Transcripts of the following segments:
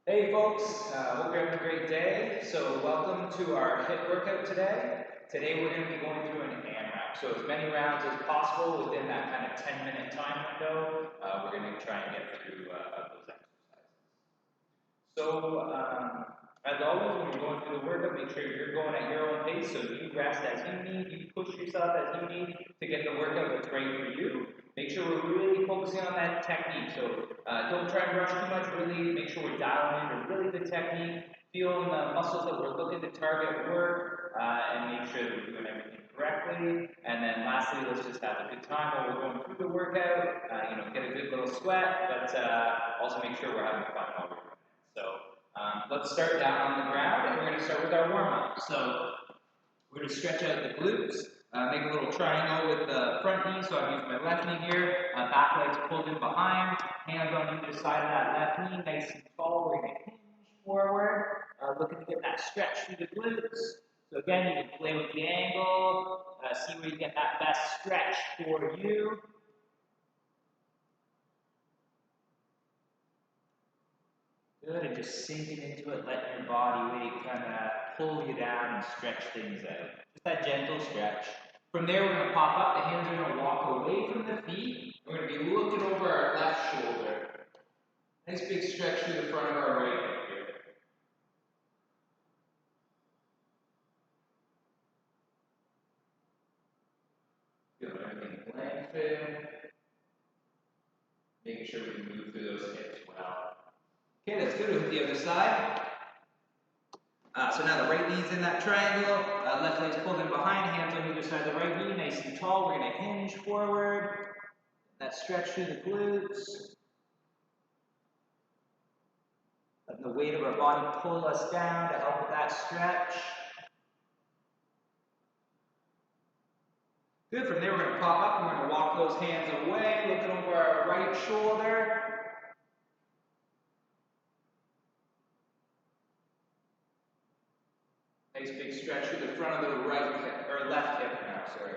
Hey folks, hope you're having a great day. So welcome to our HIIT workout today. Today we're going to be going through an AMRAP. So as many rounds as possible within that kind of 10-minute time window, we're going to try and get through those exercises. So as always, when you're going through the workout, make sure you're going at your own pace. So you rest as you need, you push yourself as you need to get the workout that's right for you. Make sure we're really focusing on that technique. So don't try and rush too much. Really make sure we're dialing in a really good technique, feeling the muscles that we're looking to target work, and make sure that we're doing everything correctly. And then lastly, let's just have a good time while we're going through the workout. Get a good little sweat, but also make sure we're having fun while we're doing it. So let's start down on the ground, and we're going to start with our warm-up. So we're going to stretch out the glutes. Make a little triangle with the front knee, so I'm using my left knee here, back legs pulled in behind, hands on either side of that left knee, nice and tall. We're going to hinge forward, looking to get that stretch through the glutes. So again, you can play with the angle, see where you get that best stretch for you. Good, and just sinking into it, letting your body weight kind of pull you down and stretch things out. Just that gentle stretch. From there, we're going to pop up. The hands are going to walk away from the feet. We're going to be looking over our left shoulder. Nice big stretch through the front of our right hip here. Feel everything lengthen. Making sure we move through those hips well. Okay, that's good. We'll hit the other side. So now the right knee's in that triangle, left leg's pulled in behind, hands on either side of the right knee, nice and tall. We're going to hinge forward, that stretch through the glutes. Letting the weight of our body pull us down to help with that stretch. Good, from there we're going to pop up and we're going to walk those hands away, looking over our right shoulder. Nice big stretch through the front of the right hip, or left hip now, sorry.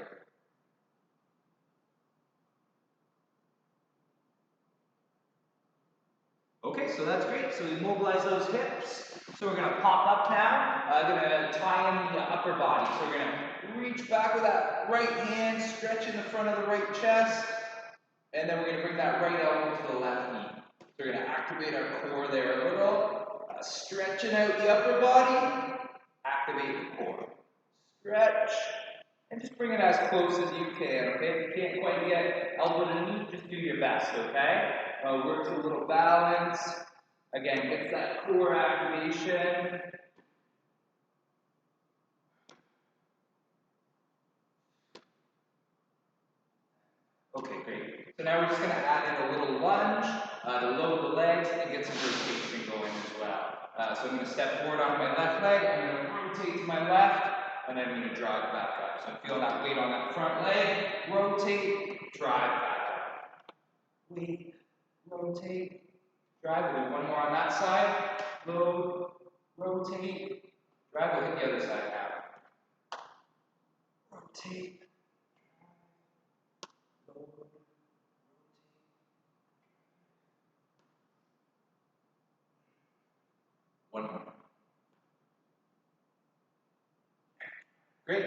Okay, so that's great. So we mobilize those hips. So we're going to pop up now. Going to tie in the upper body. So we're going to reach back with that right hand, stretch in the front of the right chest, and then we're going to bring that right elbow to the left knee. So we're going to activate our core there a little. Stretching out the upper body. Activate the core. Stretch. And just bring it as close as you can, okay? If you can't quite get elbow to knee, just do your best, okay? Work to a little balance. Again, get that core activation. Okay, great. So now we're just going to add in a little lunge to load the legs and get some rotation going as well. So I'm going to step forward on my left leg. I'm going to rotate to my left. And then I'm going to drive back up. So I'm feeling that weight on that front leg. Rotate, drive back up. Weight, rotate, drive. We'll do one more on that side. Load, rotate, drive. We'll hit the other side now. Rotate, drive, load, rotate. One more. Great.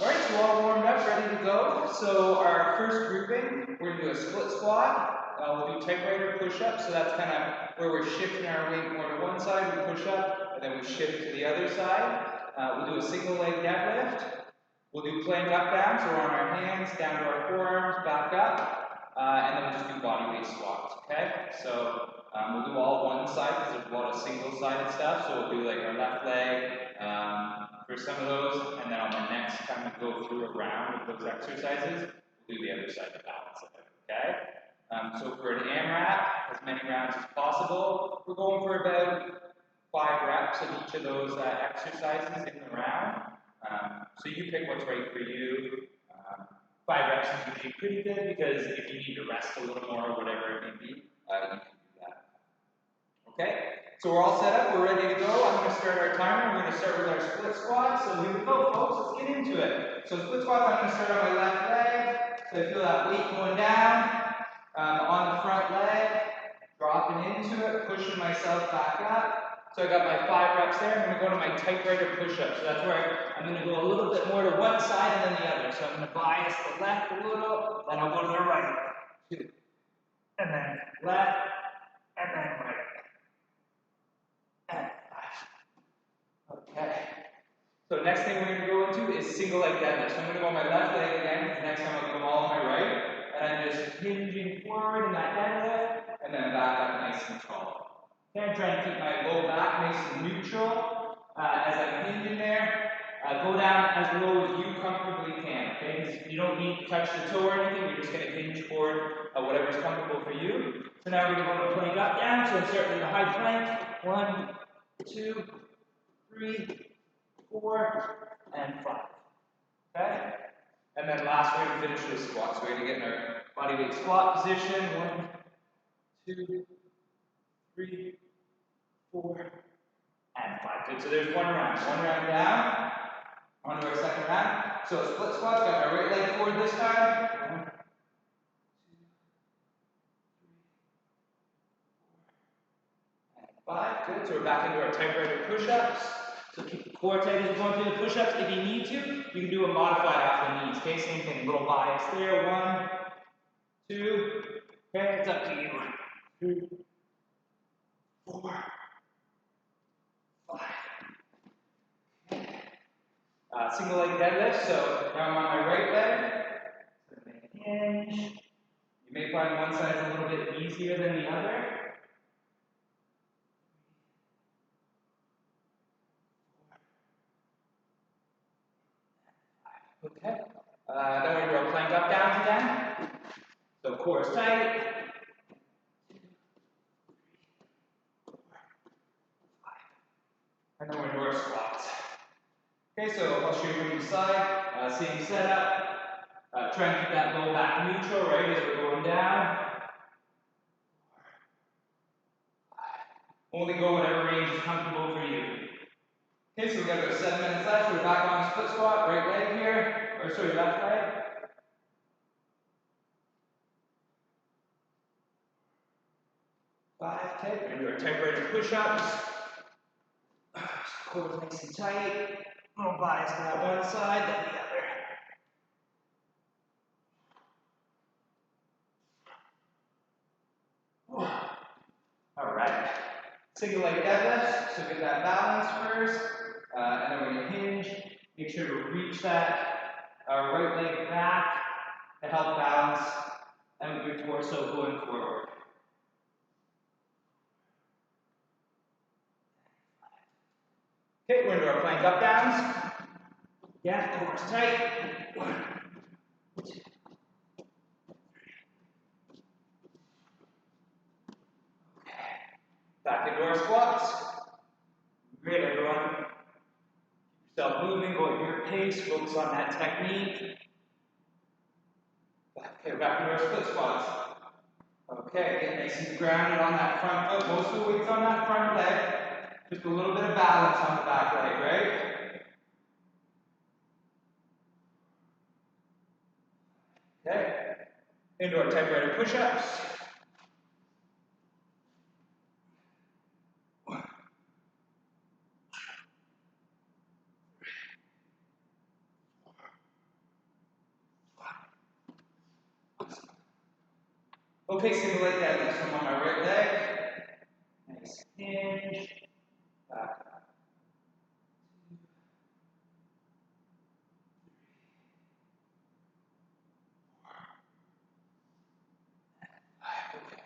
All right, so all warmed up, ready to go. So our first grouping, we're going to do a split squat. We'll do typewriter push-ups. So that's kind of where we're shifting our weight more to one side. We push up, and then we shift to the other side. We'll do a single leg deadlift. We'll do plank up down. So we're on our hands, down to our forearms, back up. And then we'll just do body weight squats, okay? So we'll do all one side because there's a lot of single-sided stuff. So we'll do like our left leg, for some of those, and then on the next time we go through a round of those exercises, we'll do the other side to balance it out, okay? So for an AMRAP, as many rounds as possible, we're going for about 5 reps of each of those exercises in the round. So you pick what's right for you. 5 reps is usually pretty good because if you need to rest a little more or whatever it may be, you can do that. Okay? So we're all set up, we're ready to go. I'm going to start our timer. We're going to start with our split squat. So here we go, folks. Let's get into it. So split squats, I'm going to start on my left leg. So I feel that weight going down on the front leg, dropping into it, pushing myself back up. So I got my 5 reps there. I'm going to go to my Typewriter Push-Ups. So that's where I'm going to go a little bit more to one side and then the other. So I'm going to bias the left a little, then I'll go to the right. 2, and then left, and then right. And 5. Okay. So next thing we're going to go into is single leg deadlift. So I'm going to go on my left leg again, because next time I'll go all on my right. And I'm just hinging forward in that deadlift, and then back up nice and tall. Okay, I'm trying to keep my low back nice and neutral as I'm hinging there. Go down as low as you comfortably can, okay? Because you don't need to touch the toe or anything, you're just going to hinge forward whatever's comfortable for you. So now we're going to go to plank up down, so I'm starting in the high plank. 1, 2, 3, 4, and 5. Okay? And then last, we're going to finish with squats. We're going to get in our body weight squat position. 1, 2, 3, 4, and 5. Good. So there's one round. One round down. On to our second round. So split squats. Got my right leg forward this time. 1, 2, 3, 4, and 5. Good. So we're back into our Typewriter Push-Ups. So keep the core tight as you're going through the push-ups. If you need to, you can do a modified off the knees. Okay, same thing. Little bias there. 1, 2. Okay, it's up to you. 3, 4, 5. Single leg deadlift. So now I'm on my right leg. So I'm going to hinge. You may find one side a little bit easier than the other. Okay. Then we're going to go plank up downs again. So core is tight. 2, 3, 4, 5. And then we're going to do our squats. Okay, so I'll show you from the side. Same setup. Try and keep that low back neutral, right, as we're going down. 4, 5. Only go whatever range is comfortable for you. Okay, so we've got about 7 minutes left. We're back on split squat, right leg here. Or sorry, left leg. 5, okay. We're going to do our Typewriter Push-Ups. Core nice and tight. Little bias to that one side, then the other. All right. Single leg deadlifts. So get that balance first. And then we're going to hinge. Make sure to reach that right leg back to help balance out your torso going forward. Okay, we're going to do our plank up downs. Yeah, core's tight. 1, 2, 3. Okay. Back into our squats. Great, everyone. Keep yourself moving, go at your pace, focus on that technique. Okay, back into our split squats. Okay, get nice and grounded on that front foot. Most of the weight's on that front leg. Just a little bit of balance on the back leg, right? Okay. Into our Typewriter Push-Ups. 1, 2, 3, 4, 5. Okay, single leg deadlift. So I'm on my right leg. Nice hinge. Back up. 2, 3, 4. Okay.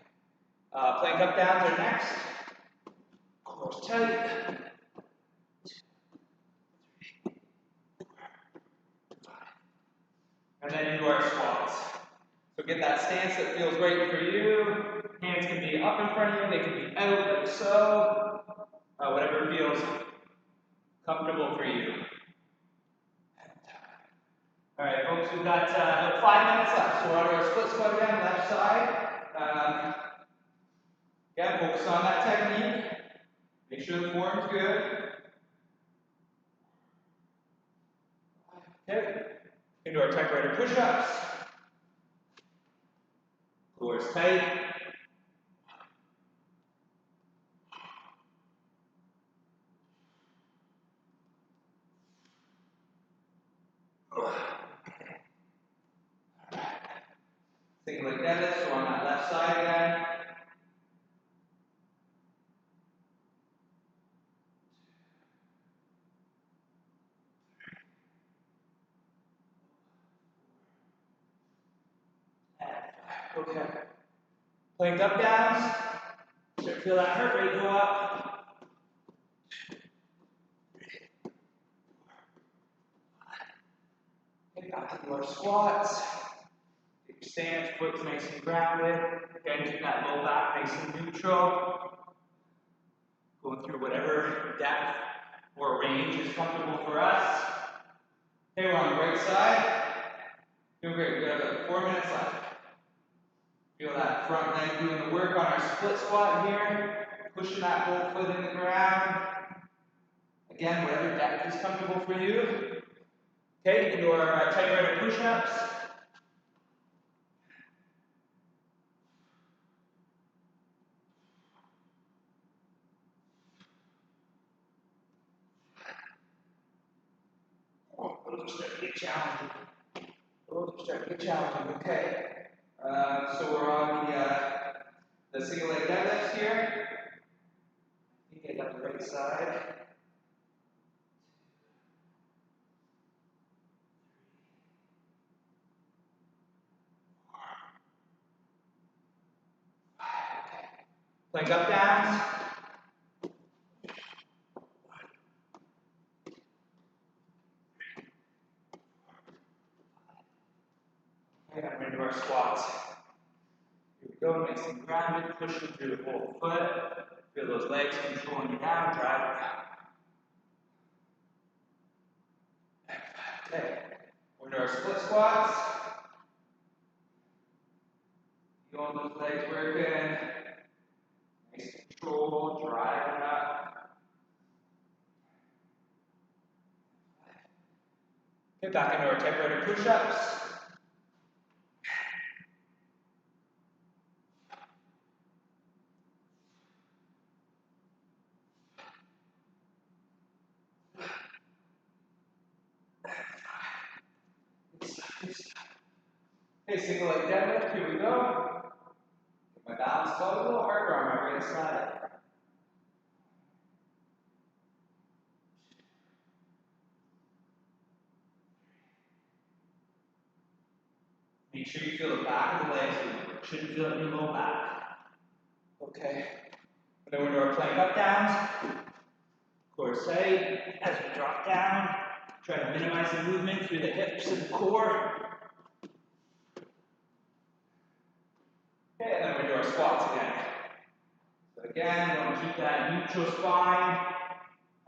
Plank up downs are next. Core's tight. 2, 3, 4, 5. And then into our squats. So get that stance that feels right for you. Hands can be up in front of you, they can be out like so. Whatever feels comfortable for you. All right, folks, we've got about 5 minutes left. So we're on our split squat again, left side. Again, focus on that technique. Make sure the form's good. Okay. Into our Typewriter Push-Ups. Core is tight. side again. Okay. Plank up downs. Start to feel that heart rate go up. Okay, back to our squats. Take your stance, foot's nice and grounded. Again, keep that low back nice and neutral. Going through whatever depth or range is comfortable for us. Okay, we're on the right side. Doing great. We got about 4 minutes left. Feel that front leg doing the work on our split squat here. Pushing that whole foot in the ground. Again, whatever depth is comfortable for you. Okay, you can do our Typewriter Push-Ups. Oh, those are starting to get challenging. Those are starting to get challenging. Okay. So we're on the single leg deadlifts here. I think I got the right side. Plank up downs. Okay, I'm going to do our squats. Here we go, nice and grounded, pushing through the whole foot. Feel those legs controlling you down, drive it down. Okay, we're going to our split squats. Feeling those legs working. Nice control, drive it up. Okay, back into our Typewriter Push-Ups. Okay, single leg deadlift, here we go. Get my balance go a little harder on my right side. Make sure you feel the back of the legs, you shouldn't feel it in your low back. Okay. And then we're into our plank up downs. Core tight. As we drop down, try to minimize the movement through the hips and the core. Okay, and then we're into our squats again. So again, we want to keep that neutral spine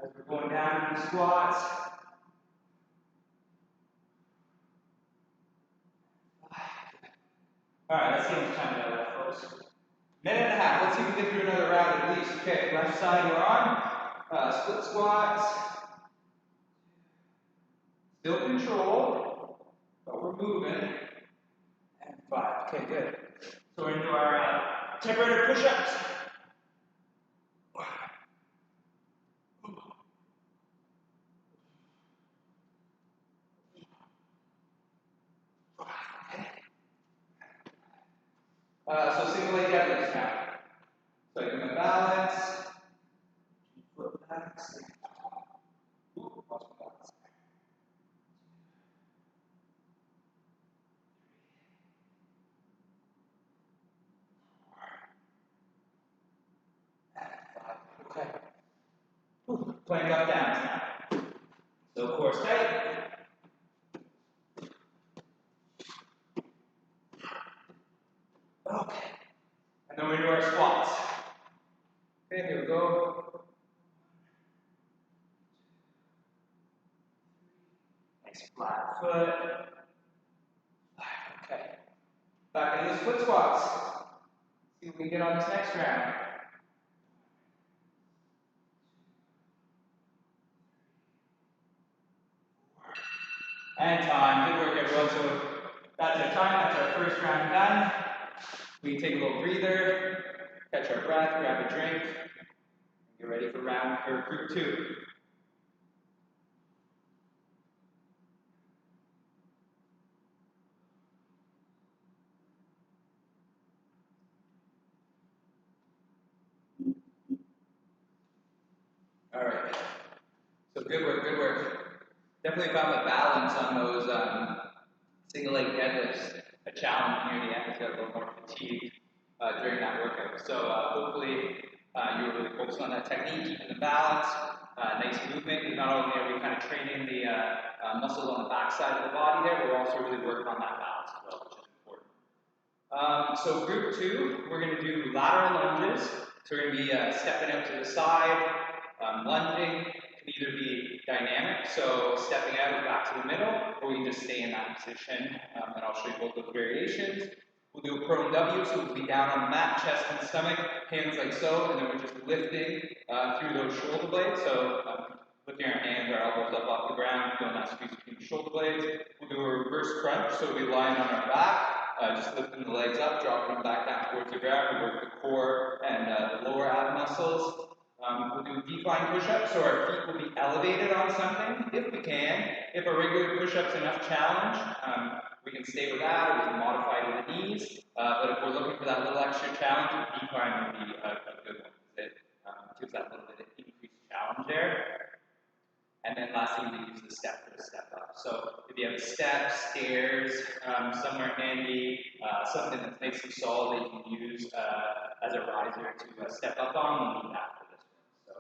as we're going down into the squats. Alright, let's see how much time we have left, folks. Minute and a half. Let's see if we can get through another round at least. Okay, left side we're on. Split squats. Still control, but we're moving. And 5. Okay, good. So we're into our Typewriter Push-Ups. So single leg deadlifts now. So I get my balance. Foot back, stand tall. Ooh, lost my balance. Okay. Ooh, plank up downs now. So core tight. Okay. And then we do our squats. Okay, here we go. Nice flat foot. Okay. Back into the split squats. See if we can get on this next round. And time. Good work, everyone. So that's our time. That's our first round done. We can take a little breather, catch our breath, grab a drink, and get ready for group 2. definitely found the balance on those single leg deadlifts a challenge near the end. I got a little more fatigued during that workout. So hopefully you were really focused on that technique, keeping the balance, nice movement. Not only are we kind of training the muscles on the back side of the body there, we're also really working on that balance as well, which is important. So group 2, we're going to do lateral lunges. So we're going to be stepping out to the side, lunging. Can either be dynamic, so stepping out and back to the middle, or we can just stay in that position, and I'll show you both those variations. We'll do a prone W, so we'll be down on the mat, chest and stomach, hands like so, and then we're just lifting through those shoulder blades. So lifting our hands, our elbows up off the ground, feeling that squeeze between the shoulder blades. We'll do a reverse crunch, so we'll be lying on our back, just lifting the legs up, dropping them back down towards the ground. We work the core and the lower ab muscles. We'll do decline push-ups, so our feet will be elevated on something, if we can. If a regular push-up's enough challenge, we can stay with that, or we can modify to the knees. But if we're looking for that little extra challenge, decline would be a good one. It gives that little bit of increased challenge there. And then lastly, we use the step for the step up. So if you have a step, stairs, somewhere handy, something that's nice and solid that you can use as a riser to step up on, we'll need that for this one.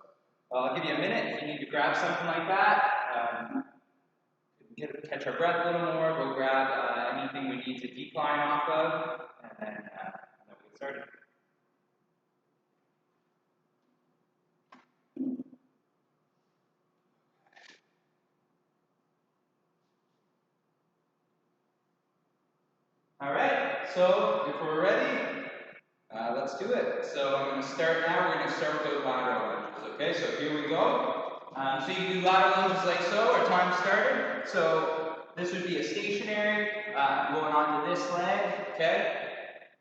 So I'll give you a minute if you need to grab something like that. Catch our breath a little more, go grab anything we need to decline off of, and then we'll get started. Alright, so if we're ready, let's do it. So I'm going to start now. We're going to start with those lateral lunges, okay? So here we go. So you can do lateral lunges like so. Our time started. So this would be a stationary, going on to this leg, okay?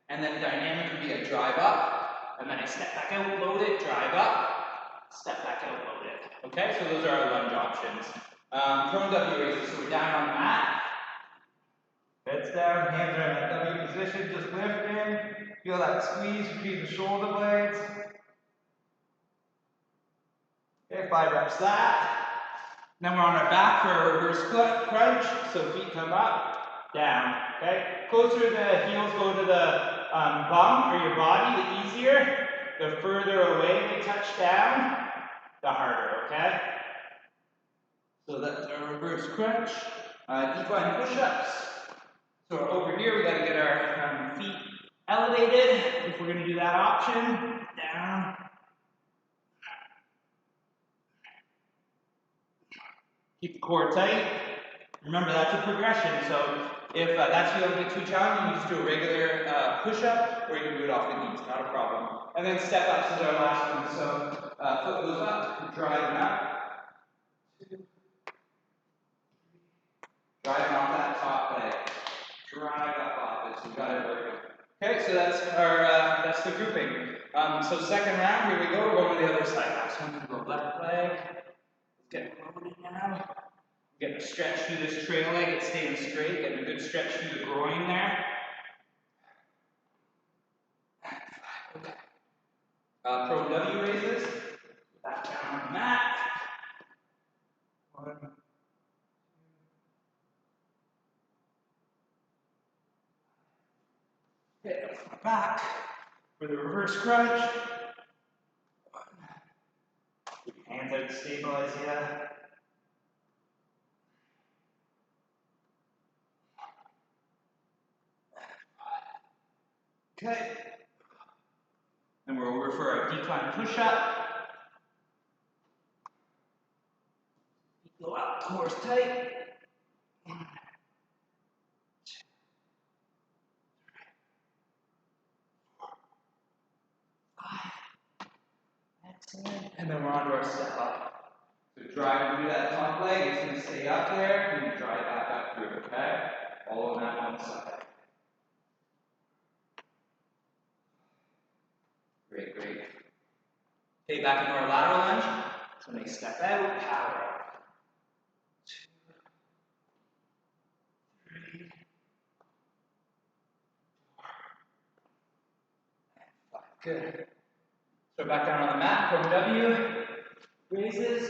And then dynamic would be a drive up, and then I step back out, load it, drive up, step back out, load it. Okay, so those are our lunge options. Prone W raises, so we're down on the mat. Heads down, hands are in that W position, just lifting. Feel that squeeze between the shoulder blades. Okay, 5 reps that. Then we're on our back for a reverse crunch, so feet come up, down, okay? Closer the heels go to the bum or your body, the easier. The further away they touch down, the harder, okay? So that's our reverse crunch. Decline push-ups. So over here, we got to get our feet elevated. If we're going to do that option, down. Keep the core tight. Remember, that's a progression. So if that's feeling a bit too challenging, you just do a regular push-up, or you can do it off the knees, not a problem. And then step ups is our last one. So foot goes up, driving up. Driving off that top leg. Drive up off it. So we've got it working. Okay, so that's our that's the grouping. So second round, here we go. We're going to the other side now. So I'm going to go left leg. Get loaded now. Getting a stretch through this trail leg. It's staying straight. Getting a good stretch through the groin there. Okay. Prone W raises. Back down on the mat. 1. Okay, back for the reverse crunch. 1. Keep your hands out to stabilize you. Okay. Then we're over for our decline push-up. Go out, core's tight. 1, 2, 3, 4, 5. Excellent. And then we're on to our step up. So drive through that top leg, it's going to stay up there, and you drive back up through, okay? All on that one side. Great, great. Okay, back into our lateral lunge. So nice step out, power up. 2, 3, 4, and 5. Good. So back down on the mat, prone W, raises.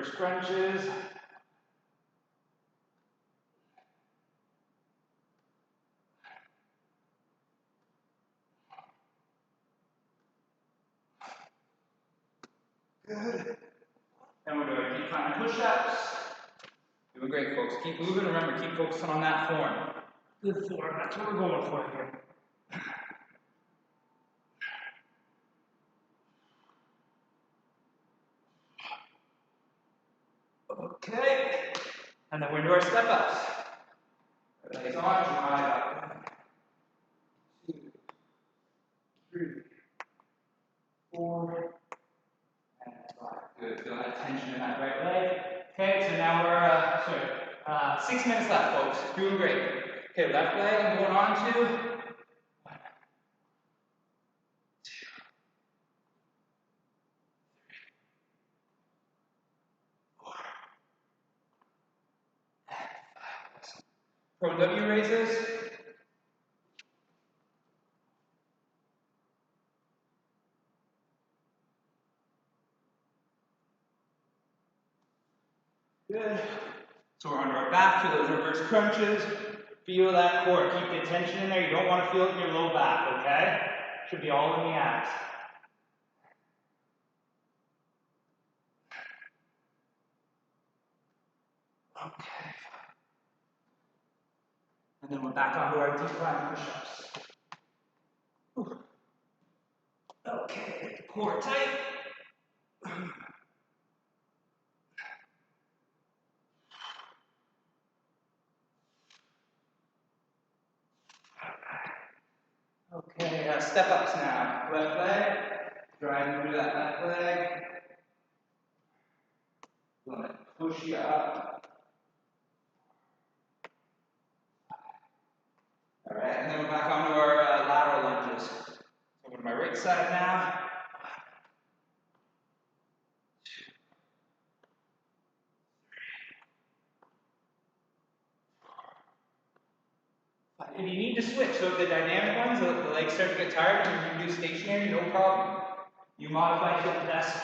reverse crunches. Good. Then we're doing decline push-ups. Doing great, folks. Keep moving. Remember, keep focusing on that form. Good form. That's what we're going for here. Okay. And then we're into our step-ups. Legs on, drive up. 1, 2, 3, 4, and 5. Good. Feel that tension in that right leg. Okay, so now we're, 6 minutes left, folks. Doing great. Okay, left leg, I'm going on to 1, 2, 3, and 5. Prone W raises. Good. So we're under our back, feel those reverse crunches. Feel that core. Keep the tension in there. You don't want to feel it in your low back, okay? Should be all in the abs. Okay. And then we're back onto our decline push-ups. Okay, get the core tight. Okay, step-ups now. Left leg, driving through that left leg. Going to push you up. All right, and then we're back onto our lateral lunges. So over to my right side now. 2, 3, 4. If you need to switch, so if the dynamic ones, the legs start to get tired and you do stationary, no problem. You modify to get the best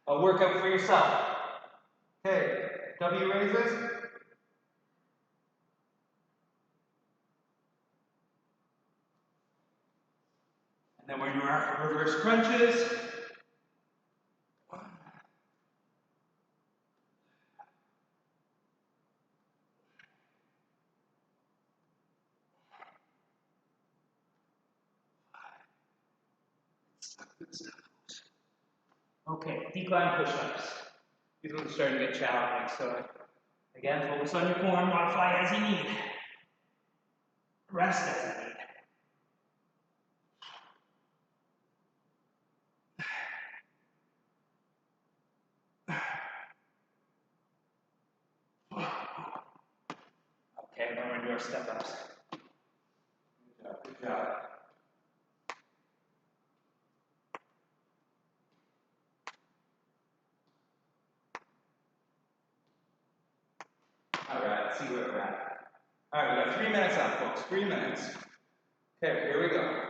workout for yourself. Okay, W raises. And then we're doing our reverse crunches. 1. Okay, decline push-ups. These ones are starting to get challenging, so again, focus on your form, modify as you need. Rest as you need. Okay, now we're going to do our step-ups. Good job, good job. All right, let's see where we're at. All right, we got 3 minutes left, folks. 3 minutes. Okay, here we go.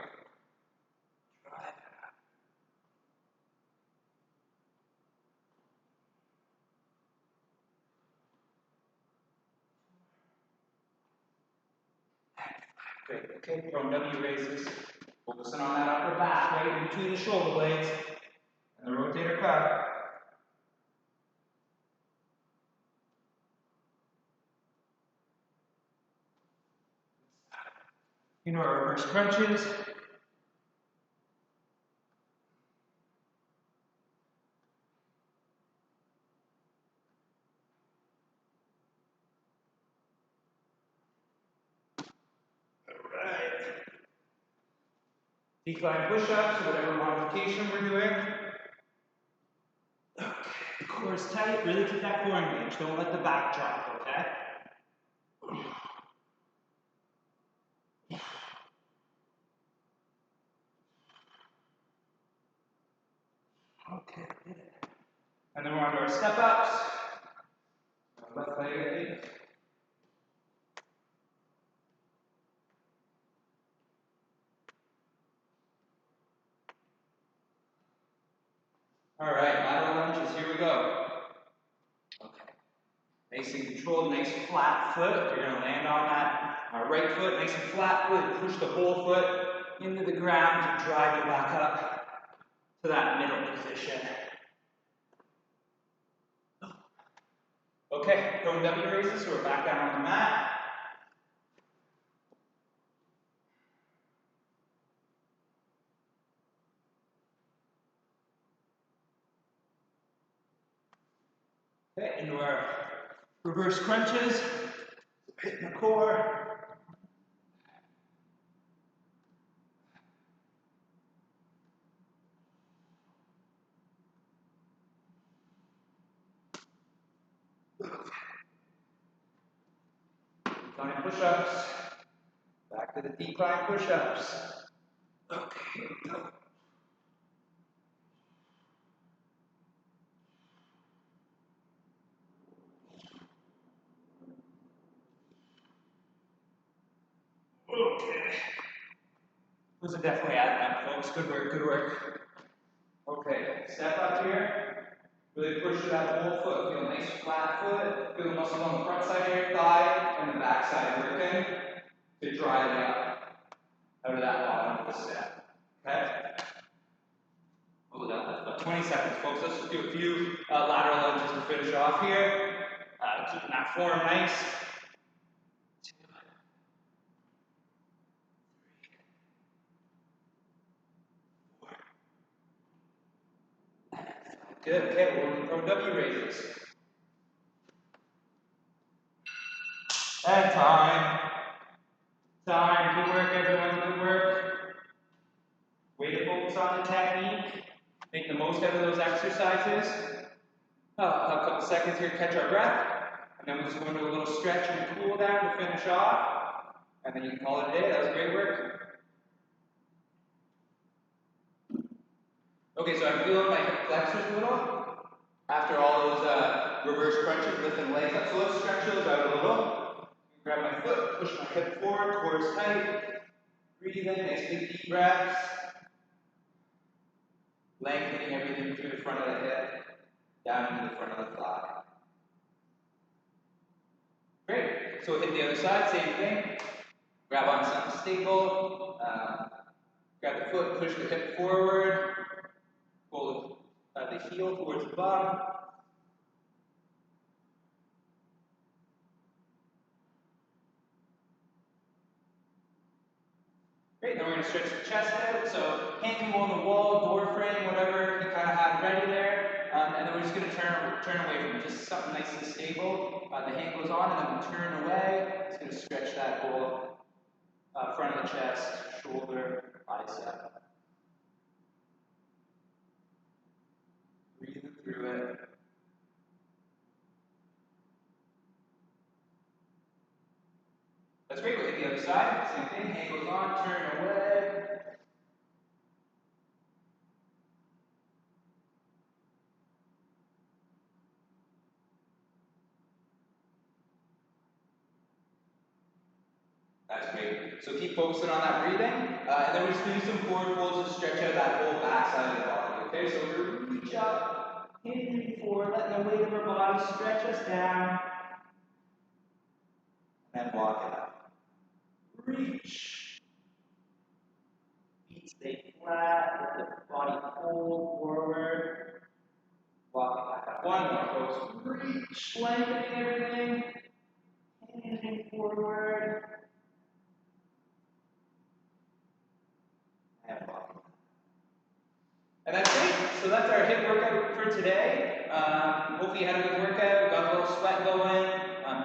Great. Okay, prone W raises. Focusing on that upper back, right in between the shoulder blades and the rotator cuff. You know our reverse crunches. Alright. Decline push-ups, whatever modification we're doing. Okay, the core is tight, really keep that core engaged. Don't let the back drop, okay? Okay, did it. And then we're on to our step-ups. Left leg at 8. All right, lateral lunges, here we go. Nice and controlled, nice flat foot. You're going to land on that right foot, nice and flat. Really push the whole foot into the ground to drive you back up to that middle position. Okay, prone W raises, so we're back down on the mat. Okay, into our reverse crunches, hitting the core. Going in push-ups, back to the decline push-ups. Okay, here we go. Okay. Those are definitely adding up, folks. Good work, good work. Okay, step up here. Really push through that whole foot. Feel a nice flat foot. Feel the muscle on the front side of your thigh and the back side working to drive you up out of that bottom of the step. Okay? Hold that. That's about 20 seconds, folks. Let's just do a few lateral lunges to finish off here. Keeping that form nice. Good, okay, we're going to throw W raises. And time. Time, good work everyone, good work. Way to focus on the technique. Make the most out of those exercises. A couple seconds here to catch our breath. And then we'll just go into a little stretch and cool down to finish off. And then you can call it a day, that was great work. Okay, so I'm feeling my hip flexors a little. After all those reverse crunches, lifting legs up. So let's stretch those out a little. Grab my foot, push my hip forward, core is tight. Breathe in, nice big deep breaths. Lengthening everything through the front of the hip, down into the front of the thigh. Great. So we'll hit the other side, same thing. Grab on something stable. Grab the foot, push the hip forward. Pull the heel towards the bottom. Great, then we're going to stretch the chest out. So hand can go on the wall, door frame, whatever you kind of have ready there. And then we're just going to turn away from it, just something nice and stable. The hand goes on and then we turn away. It's going to stretch that whole front of the chest, shoulder, bicep. Breathing through it. That's great, we'll hit the other side. Same thing, hand goes on, turn away. That's great. So keep focusing on that breathing. And then we're just going to do some forward folds to stretch out that whole back side of the body. Okay, so we're going to reach up, hinge forward, letting the weight of our body stretch us down. And walk it up. Reach. Feet stay flat, let the body fold forward. Walk it back up. One more, folks. Reach, lengthening everything. Hinging forward. And walk it up. And that's great. So that's our HIIT workout for today. Hopefully you had a good workout, got a little sweat going.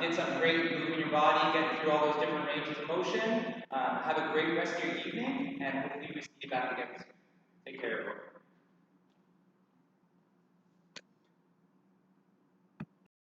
Did some great moving your body, getting through all those different ranges of motion. Have a great rest of your evening, and hopefully we see you back again soon. Take care, everyone.